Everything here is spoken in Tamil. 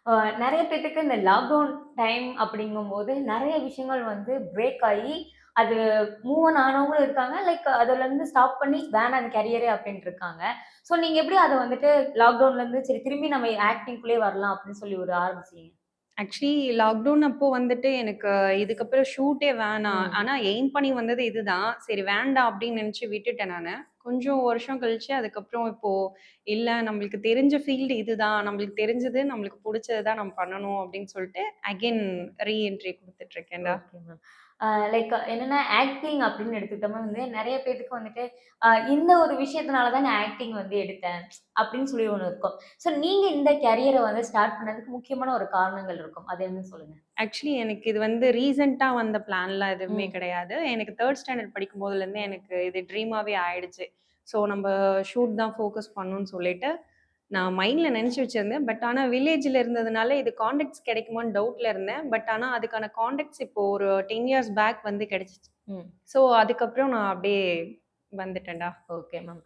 அ நெறைய பேத்துக்கு இந்த லாக்டவுன் டைம் அப்படிங்கும்போது நெறைய விஷயங்கள் வந்து பிரேக் ஆயி, அது மூவ் ஆன் ஆனவங்களும் இருக்காங்க. லைக் அதுலருந்து ஸ்டாப் பண்ணி வேணாம் அந்த கரியரே அப்படின்ட்டு இருக்காங்க. ஸோ நீங்க எப்படி அத வந்துட்டு லாக்டவுன்லருந்து சரி திரும்பி நம்ம ஆக்டிங்குள்ளயே வரலாம் அப்படின்னு சொல்லி ஒரு ஆரம்பிச்சீங்க? ஆக்சுவலி லாக்டவுன் அப்போ வந்துட்டு எனக்கு இதுக்கப்புறம் ஷூட்டே வேணாம். ம். ஆனா எய்ம் பண்ணி வந்தது இதுதான். சரி வேண்டாம் அப்படின்னு நெனச்சு விட்டுட்டேன் நானு. கொஞ்சம் வருஷம் கழிச்சு அதுக்கப்புறம் இப்போ இல்ல நம்மளுக்கு தெரிஞ்ச ஃபீல்டு இதுதான். நம்மளுக்கு தெரிஞ்சது, நம்மளுக்கு புடிச்சது தான் நம்ம பண்ணணும் அப்படின்னு சொல்லிட்டு அகைன் ரீஎன்ட்ரி குடுத்துட்டு இருக்கேன்டா. Okay ma'am. லைக் என்னன்னா ஆக்டிங் அப்படின்னு எடுத்துக்கிட்டோம்னா வந்து நெறைய பேத்துக்கு வந்துட்டு, இந்த ஒரு விஷயத்தினால தான் நான் ஆக்டிங் வந்து எடுத்தேன். அப்படின்னு சொல்லி ஒண்ணு இருக்கும். ஸோ நீங்க இந்த கரியர வந்து ஸ்டார்ட் பண்ணதுக்கு முக்கியமான ஒரு காரணங்கள் இருக்கும். அது என்னன்னு சொல்லுங்க? ஆக்சுவலி எனக்கு இது வந்து ரீசென்ட்டா வந்த பிளான்லாம் எதுவுமே ம். கிடையாது. எனக்கு 3 ஸ்டாண்டர்ட் படிக்கும்போதுலேருந்தே எனக்கு இது ட்ரீமாவே ஆயிடுச்சு. ஸோ நம்ப ஷூட் தான் ஃபோக்கஸ் பண்ணணும்னு சொல்லிட்டு, நான் மைண்ட்ல நெனச்சு வச்சிருந்தேன். பட் ஆனா வில்லேஜ்ல இருந்ததுனால இது கான்டாக்ட்ஸ் கிடைக்குமான்னு டவுட்ல இருந்தேன். பட் ஆனா அதுக்கான கான்டாக்ட்ஸ் இப்போ ஒரு 10 இயர்ஸ் பேக் வந்து கிடைச்சுச்சு. ம். ஸோ அதுக்கப்புறம் நான் அப்படியே வந்துட்டேன்டா. Okay ma'am.